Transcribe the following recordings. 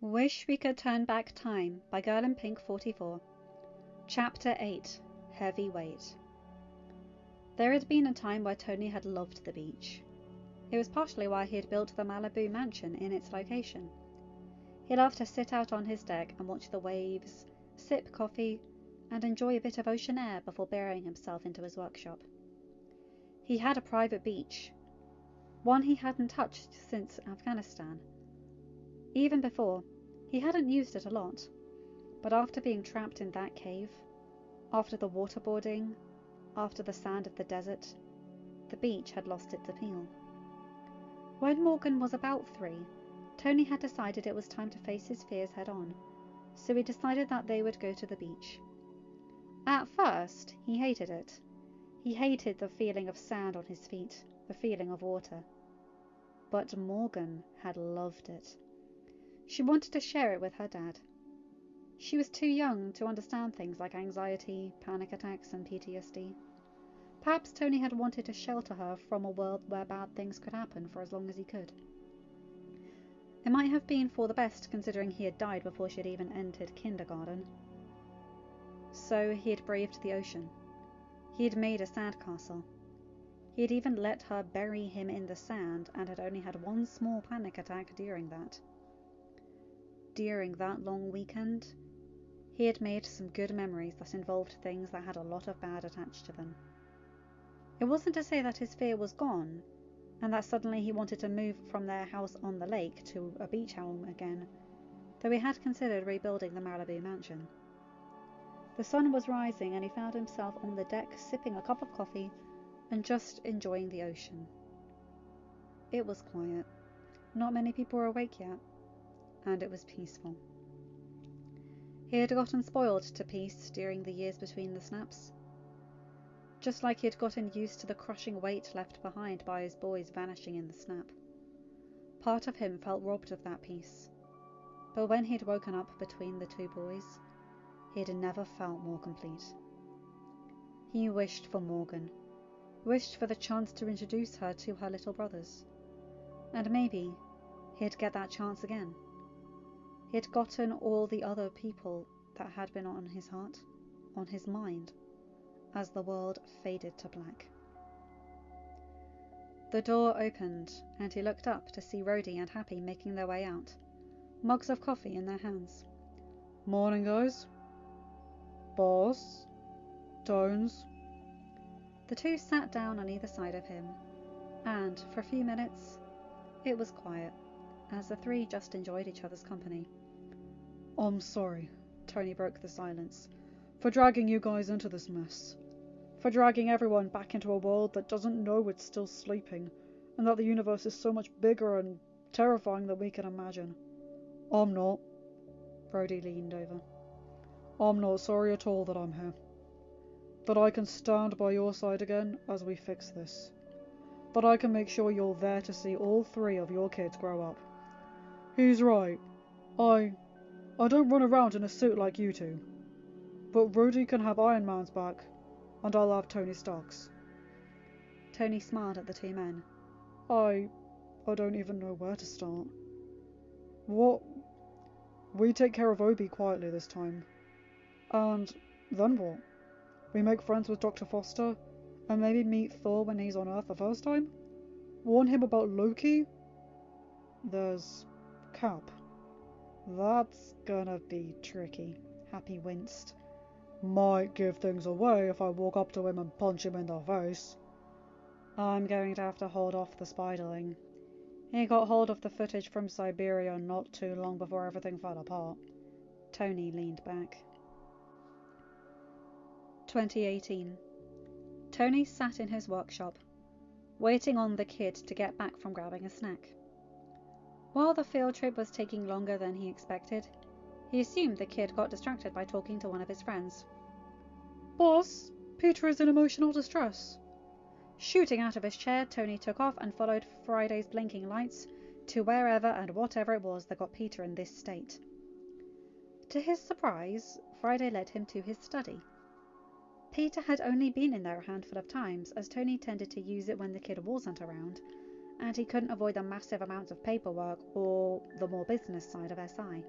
Wish We Could Turn Back Time by Girlinpink44. Chapter 8. Heavy Weight. There had been a time where Tony had loved the beach. It was partially why he had built the Malibu mansion in its location. He loved to sit out on his deck and watch the waves, sip coffee, and enjoy a bit of ocean air before burying himself into his workshop. He had a private beach, one he hadn't touched since Afghanistan. Even before, he hadn't used it a lot, but after being trapped in that cave, after the waterboarding, after the sand of the desert, the beach had lost its appeal. When Morgan was about 3, Tony had decided it was time to face his fears head on, so he decided that they would go to the beach. At first, he hated it. He hated the feeling of sand on his feet, the feeling of water. But Morgan had loved it. She wanted to share it with her dad. She was too young to understand things like anxiety, panic attacks, and PTSD. Perhaps Tony had wanted to shelter her from a world where bad things could happen for as long as he could. It might have been for the best, considering he had died before she had even entered kindergarten. So he had braved the ocean. He had made a sandcastle. He had even let her bury him in the sand and had only had one small panic attack during that. During that long weekend, he had made some good memories that involved things that had a lot of bad attached to them. It wasn't to say that his fear was gone, and that suddenly he wanted to move from their house on the lake to a beach home again, though he had considered rebuilding the Malibu mansion. The sun was rising and he found himself on the deck sipping a cup of coffee and just enjoying the ocean. It was quiet. Not many people were awake yet. And it was peaceful. He had gotten spoiled to peace during the years between the snaps. Just like he had gotten used to the crushing weight left behind by his boys vanishing in the snap. Part of him felt robbed of that peace. But when he'd woken up between the two boys, he had never felt more complete. He wished for Morgan, wished for the chance to introduce her to her little brothers. And maybe he'd get that chance again. He had gotten all the other people that had been on his heart, on his mind, as the world faded to black. The door opened, and he looked up to see Rhodey and Happy making their way out, mugs of coffee in their hands. Morning, guys. Boss. Tones. The two sat down on either side of him, and for a few minutes, it was quiet, as the three just enjoyed each other's company. I'm sorry, Tony broke the silence, for dragging you guys into this mess. For dragging everyone back into a world that doesn't know it's still sleeping, and that the universe is so much bigger and terrifying than we can imagine. I'm not. Brody leaned over. I'm not sorry at all that I'm here. That I can stand by your side again as we fix this. That I can make sure you're there to see all 3 of your kids grow up. He's right. I don't run around in a suit like you two. But Rhodey can have Iron Man's back, and I'll have Tony Stark's. Tony smiled at the two men. I don't even know where to start. What? We take care of Obi quietly this time. And then what? We make friends with Dr. Foster, and maybe meet Thor when he's on Earth the first time? Warn him about Loki? There's Cap. That's gonna be tricky. Happy winced. Might give things away if I walk up to him and punch him in the face. I'm going to have to hold off the spiderling. He got hold of the footage from Siberia not too long before everything fell apart. Tony leaned back. 2018. Tony sat in his workshop, waiting on the kid to get back from grabbing a snack. While the field trip was taking longer than he expected, he assumed the kid got distracted by talking to one of his friends. Boss, Peter is in emotional distress. Shooting out of his chair, Tony took off and followed Friday's blinking lights to wherever and whatever it was that got Peter in this state. To his surprise, Friday led him to his study. Peter had only been in there a handful of times, as Tony tended to use it when the kid wasn't around, and he couldn't avoid the massive amounts of paperwork or the more business side of SI.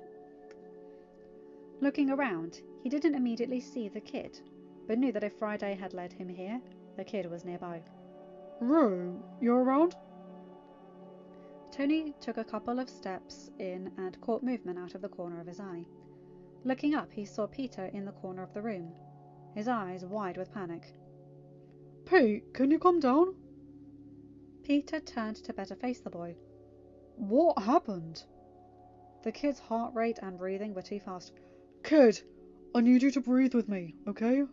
Looking around, he didn't immediately see the kid, but knew that if Friday had led him here, the kid was nearby. Ro, you around? Tony took a couple of steps in and caught movement out of the corner of his eye. Looking up, he saw Peter in the corner of the room, his eyes wide with panic. Pete, can you come down? Peter turned to better face the boy. What happened? The kid's heart rate and breathing were too fast. Kid, I need you to breathe with me, okay?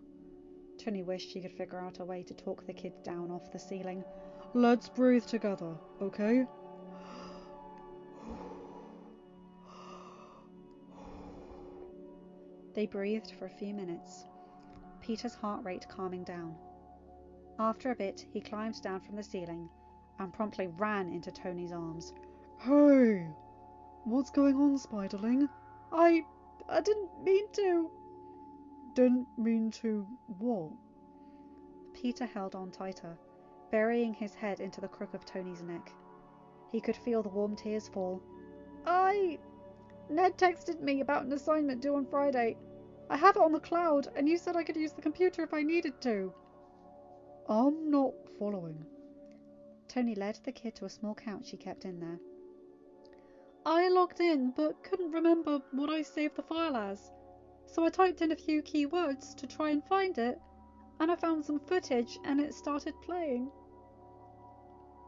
Tony wished she could figure out a way to talk the kid down off the ceiling. Let's breathe together, okay? They breathed for a few minutes, Peter's heart rate calming down. After a bit, he climbed down from the ceiling and promptly ran into Tony's arms. Hey, what's going on, Spiderling? I didn't mean to. Didn't mean to what? Peter held on tighter, burying his head into the crook of Tony's neck. He could feel the warm tears fall. Ned texted me about an assignment due on Friday. I have it on the cloud, and you said I could use the computer if I needed to. I'm not following. Tony led the kid to a small couch he kept in there. I logged in, but couldn't remember what I saved the file as. So I typed in a few keywords to try and find it, and I found some footage and it started playing.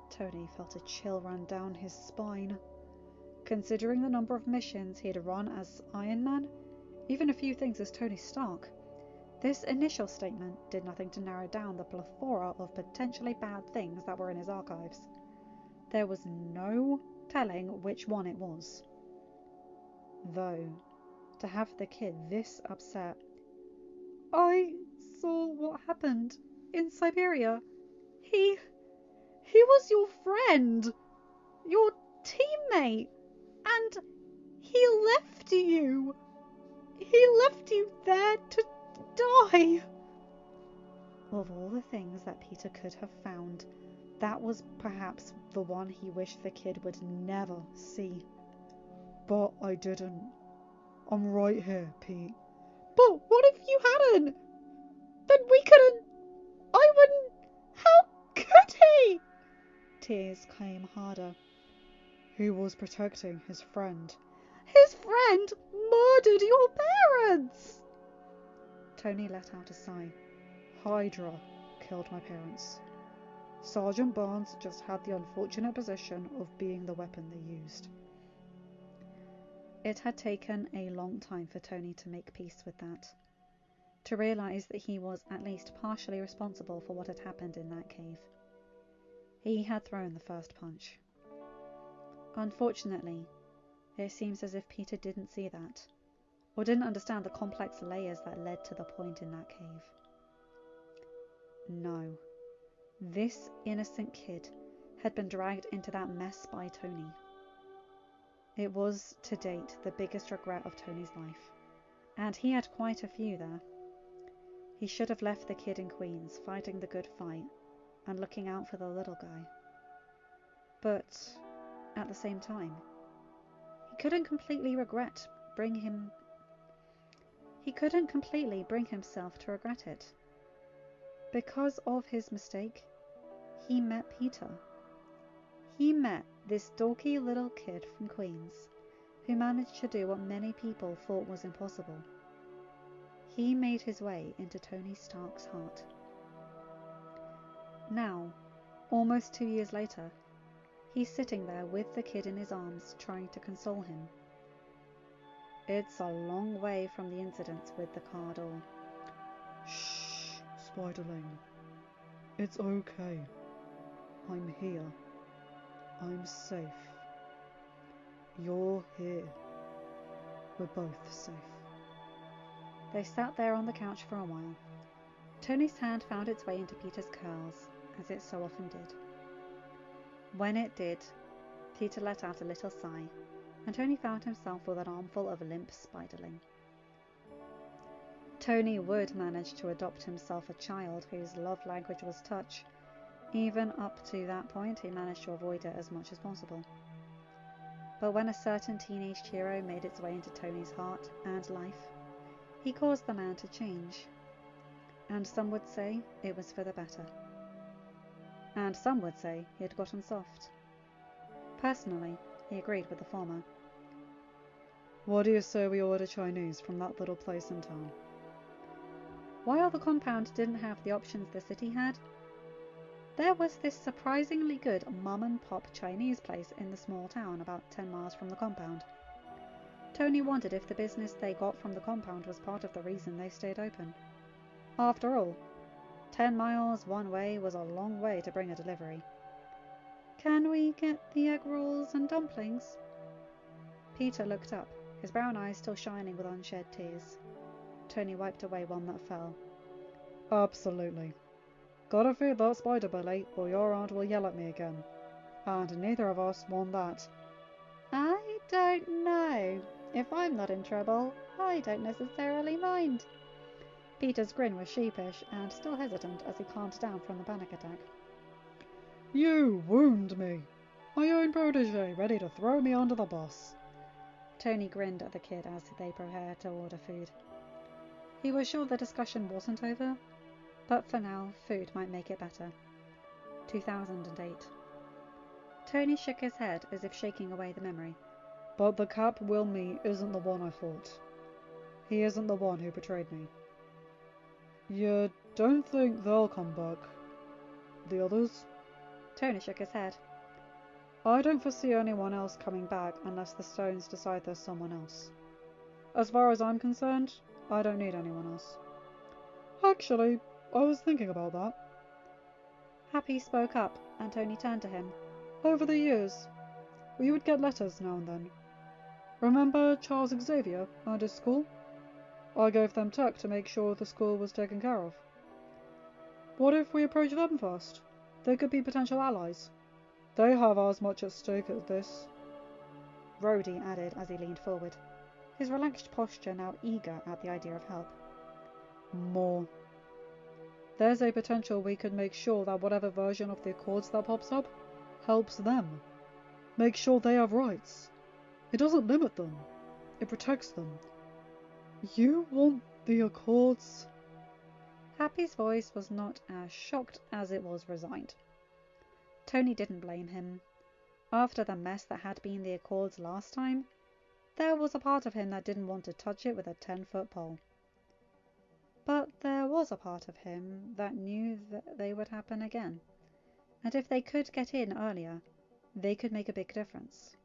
Tony felt a chill run down his spine. Considering the number of missions he had run as Iron Man, even a few things as Tony Stark, this initial statement did nothing to narrow down the plethora of potentially bad things that were in his archives. There was no telling which one it was. Though, to have the kid this upset. I saw what happened in Siberia. He was your friend, your teammate, and he left you. He left you there to die. Of all the things that Peter could have found, that was perhaps the one he wished the kid would never see. But I didn't. I'm right here, Pete. But what if you hadn't? Then we couldn't. I wouldn't. How could he? Tears came harder. He was protecting his friend. His friend murdered your parents! Tony let out a sigh. Hydra killed my parents. Sergeant Barnes just had the unfortunate position of being the weapon they used. It had taken a long time for Tony to make peace with that, to realise that he was at least partially responsible for what had happened in that cave. He had thrown the first punch. Unfortunately, it seems as if Peter didn't see that, or didn't understand the complex layers that led to the point in that cave. No, this innocent kid had been dragged into that mess by Tony. It was, to date, the biggest regret of Tony's life, and he had quite a few there. He should have left the kid in Queens, fighting the good fight, and looking out for the little guy. But, at the same time, he couldn't completely bring himself to regret it. Because of his mistake, he met Peter. He met this dorky little kid from Queens, who managed to do what many people thought was impossible. He made his way into Tony Stark's heart. Now, almost 2 years later, he's sitting there with the kid in his arms, trying to console him. It's a long way from the incidents with the car door. Shh, Spiderling. It's okay. I'm here. I'm safe. You're here. We're both safe. They sat there on the couch for a while. Tony's hand found its way into Peter's curls, as it so often did. When it did, Peter let out a little sigh, and Tony found himself with an armful of limp spiderling. Tony would manage to adopt himself a child whose love language was touch, Even up to that point, he managed to avoid it as much as possible. But when a certain teenage hero made its way into Tony's heart and life, he caused the man to change. And some would say it was for the better. And some would say he had gotten soft. Personally, he agreed with the former. What do you say we order Chinese from that little place in town? While the compound didn't have the options the city had, there was this surprisingly good mum-and-pop Chinese place in the small town about 10 miles from the compound. Tony wondered if the business they got from the compound was part of the reason they stayed open. After all, 10 miles one way was a long way to bring a delivery. "Can we get the egg rolls and dumplings?" Peter looked up, his brown eyes still shining with unshed tears. Tony wiped away one that fell. Absolutely. Gotta feed that spider belly, or your aunt will yell at me again. And neither of us want that. "I don't know. If I'm not in trouble, I don't necessarily mind." Peter's grin was sheepish and still hesitant as he calmed down from the panic attack. "You wound me. My own protege, ready to throw me under the bus." Tony grinned at the kid as they prepared to order food. He was sure the discussion wasn't over, but for now, food might make it better. 2008. Tony shook his head as if shaking away the memory. "But the Cap we'll meet isn't the one I fought. He isn't the one who betrayed me. You don't think they'll come back? The others?" Tony shook his head. "I don't foresee anyone else coming back unless the Stones decide there's someone else. As far as I'm concerned, I don't need anyone else. Actually, I was thinking about that." Happy spoke up, and Tony turned to him. "Over the years, we would get letters now and then. Remember Charles Xavier and his school? I gave them tech to make sure the school was taken care of. What if we approach them first? They could be potential allies. They have as much at stake as this." Rhodey added as he leaned forward, his relaxed posture now eager at the idea of help. "More. There's a potential we could make sure that whatever version of the Accords that pops up helps them. Make sure they have rights. It doesn't limit them. It protects them. You want the Accords?" Happy's voice was not as shocked as it was resigned. Tony didn't blame him. After the mess that had been the Accords last time, there was a part of him that didn't want to touch it with a 10-foot pole. But there was a part of him that knew that they would happen again, and if they could get in earlier, they could make a big difference.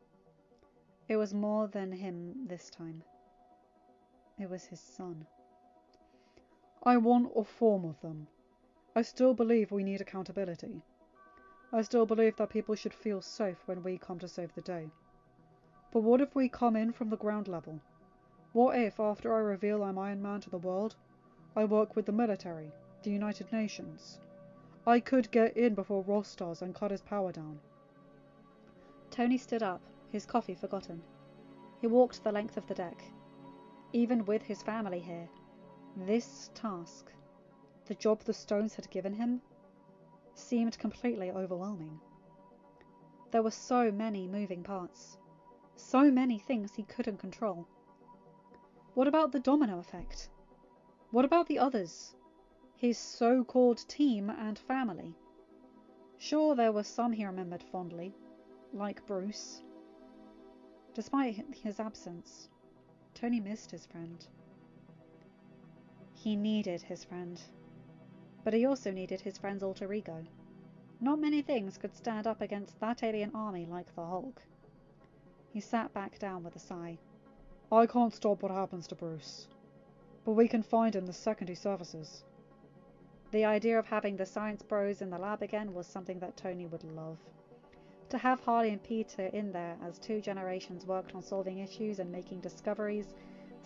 It was more than him this time. It was his son. "I want a form of them. I still believe we need accountability. I still believe that people should feel safe when we come to save the day. But what if we come in from the ground level? What if, after I reveal I'm Iron Man to the world, I work with the military, the United Nations? I could get in before Ross does and cut his power down." Tony stood up, his coffee forgotten. He walked the length of the deck. Even with his family here, this task, the job the Stones had given him, seemed completely overwhelming. There were so many moving parts, so many things he couldn't control. What about the domino effect? What about the others? His so-called team and family? Sure, there were some he remembered fondly, like Bruce. Despite his absence, Tony missed his friend. He needed his friend, but he also needed his friend's alter ego. Not many things could stand up against that alien army like the Hulk. He sat back down with a sigh. "I can't stop what happens to Bruce, but we can find him the second he surfaces." The idea of having the science bros in the lab again was something that Tony would love. To have Harley and Peter in there as 2 generations worked on solving issues and making discoveries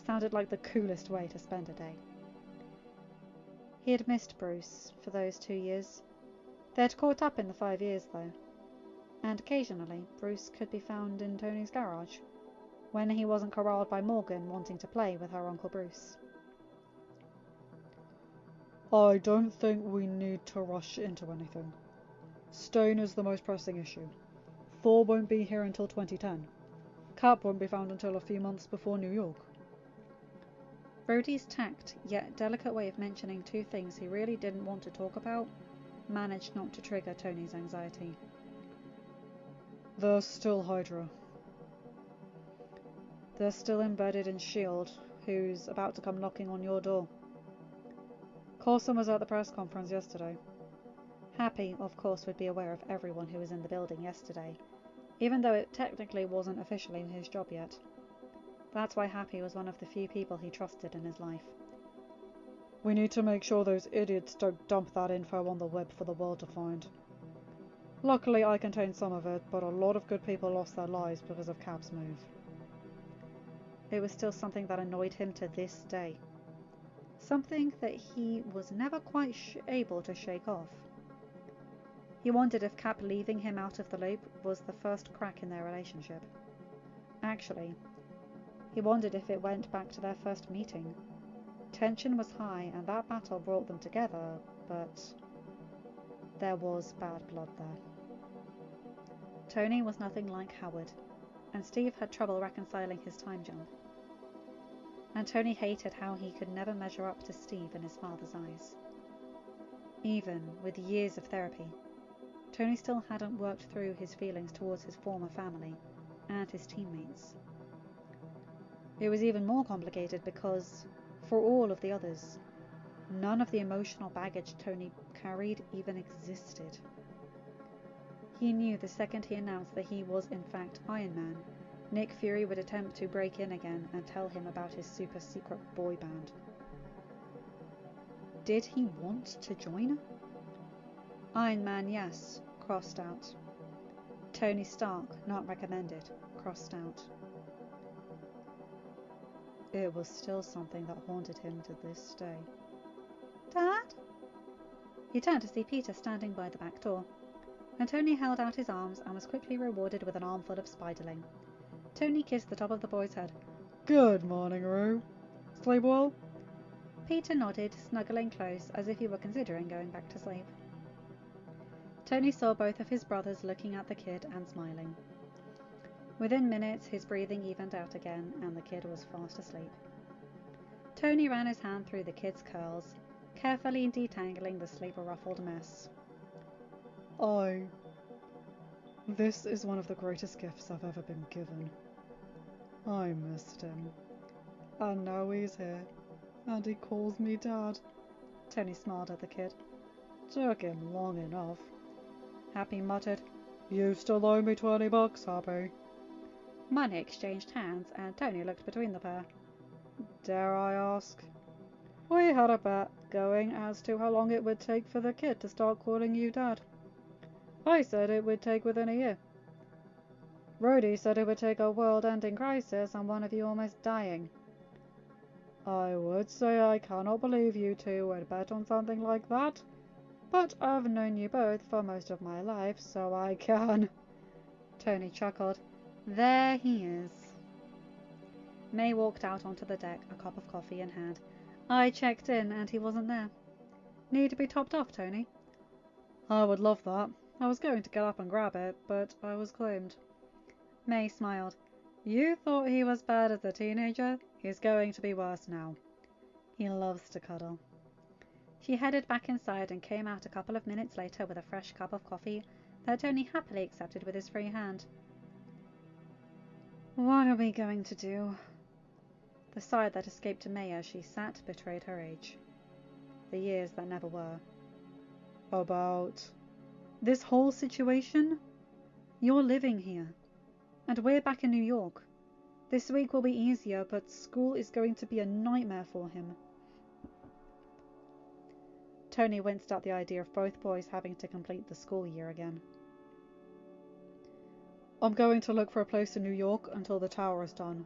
sounded like the coolest way to spend a day. He had missed Bruce for those 2 years. They had caught up in the 5 years though, and occasionally Bruce could be found in Tony's garage, when he wasn't corralled by Morgan wanting to play with her Uncle Bruce. "I don't think we need to rush into anything. Stone is the most pressing issue. Thor won't be here until 2010. Cap won't be found until a few months before New York. Rhodey's tact, yet delicate way of mentioning two things he really didn't want to talk about managed not to trigger Tony's anxiety. There's still Hydra. They're still embedded in S.H.I.E.L.D., who's about to come knocking on your door. Coulson was at the press conference yesterday. Happy, of course, would be aware of everyone who was in the building yesterday, even though it technically wasn't officially his job yet. That's why Happy was one of the few people he trusted in his life. We need to make sure those idiots don't dump that info on the web for the world to find. Luckily, I contained some of it, but a lot of good people lost their lives because of Cap's move. It was still something that annoyed him to this day. Something that he was never quite able to shake off. He wondered if Cap leaving him out of the loop was the first crack in their relationship. Actually, he wondered if it went back to their first meeting. Tension was high and that battle brought them together, but there was bad blood there. Tony was nothing like Howard, and Steve had trouble reconciling his time jump. And Tony hated how he could never measure up to Steve in his father's eyes. Even with years of therapy, Tony still hadn't worked through his feelings towards his former family and his teammates. It was even more complicated because, for all of the others, none of the emotional baggage Tony carried even existed. He knew the second he announced that he was in fact Iron Man, Nick Fury would attempt to break in again and tell him about his super secret boy band. Did he want to join? Iron Man, yes, crossed out. Tony Stark, not recommended, crossed out. It was still something that haunted him to this day. Dad? He turned to see Peter standing by the back door, and Tony held out his arms and was quickly rewarded with an armful of spiderling. Tony kissed the top of the boy's head. Good morning, Rue. Sleep well? Peter nodded, snuggling close as if he were considering going back to sleep. Tony saw both of his brothers looking at the kid and smiling. Within minutes, his breathing evened out again, and the kid was fast asleep. Tony ran his hand through the kid's curls, carefully detangling the sleep-ruffled mess. This is one of the greatest gifts I've ever been given. I missed him. And now he's here, and he calls me Dad. Tony smiled at the kid. Took him long enough. Happy muttered, You still owe me $20, Happy. Money exchanged hands, and Tony looked between the pair. Dare I ask? We had a bet going as to how long it would take for the kid to start calling you Dad. I said it would take within a year. Rhodey said it would take a world-ending crisis and one of you almost dying. I would say I cannot believe you two would bet on something like that, but I've known you both for most of my life, so I can. Tony chuckled. There he is. May walked out onto the deck, a cup of coffee in hand. I checked in and he wasn't there. Need to be topped off, Tony? I would love that. I was going to get up and grab it, but I was claimed. May smiled. You thought he was bad as a teenager? He's going to be worse now. He loves to cuddle. She headed back inside and came out a couple of minutes later with a fresh cup of coffee that Tony happily accepted with his free hand. What are we going to do? The sigh that escaped May as she sat betrayed her age. The years that never were. About this whole situation? You're living here, and we're back in New York. This week will be easier, but school is going to be a nightmare for him. Tony winced at the idea of both boys having to complete the school year again. I'm going to look for a place in New York until the tower is done.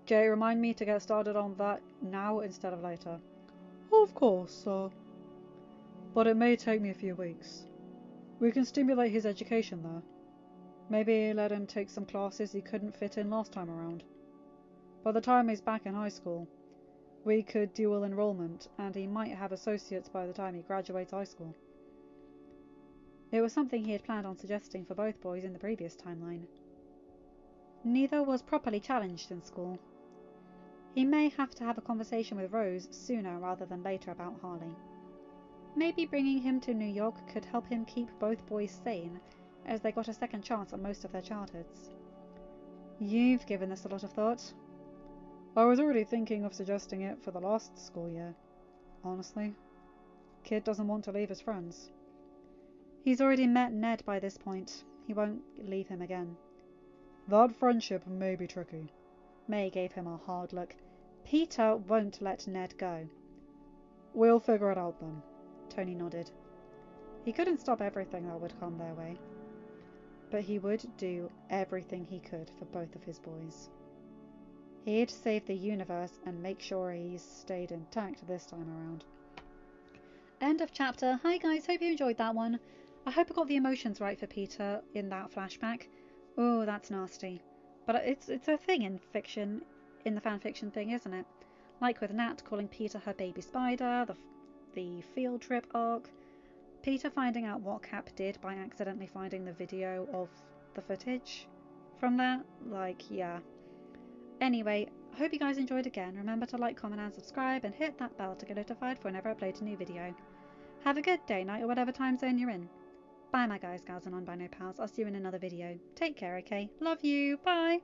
Jay, remind me to get started on that now instead of later. Of course, sir. But it may take me a few weeks. We can stimulate his education there. Maybe let him take some classes he couldn't fit in last time around. By the time he's back in high school, we could dual enrollment, and he might have associates by the time he graduates high school. It was something he had planned on suggesting for both boys in the previous timeline. Neither was properly challenged in school. He may have to have a conversation with Rose sooner rather than later about Harley. Maybe bringing him to New York could help him keep both boys sane, as they got a second chance at most of their childhoods. You've given this a lot of thought. I was already thinking of suggesting it for the last school year. Honestly, kid doesn't want to leave his friends. He's already met Ned by this point. He won't leave him again. That friendship may be tricky. May gave him a hard look. Peter won't let Ned go. We'll figure it out then. Tony nodded. He couldn't stop everything that would come their way, but he would do everything he could for both of his boys. He'd save the universe and make sure he's stayed intact this time around. End of chapter. Hi guys, hope you enjoyed that one. I hope I got the emotions right for Peter in that flashback. Oh, that's nasty. But it's a thing in fiction, in the fan fiction thing, isn't it? Like with Nat calling Peter her baby spider, the field trip arc, Peter finding out what Cap did by accidentally finding the video of the footage from that. Like, yeah. Anyway, I hope you guys enjoyed again. Remember to like, comment and subscribe and hit that bell to get notified for whenever I upload a new video. Have a good day, night or whatever time zone you're in. Bye my guys, gals and non-binary pals. I'll see you in another video. Take care, okay? Love you. Bye.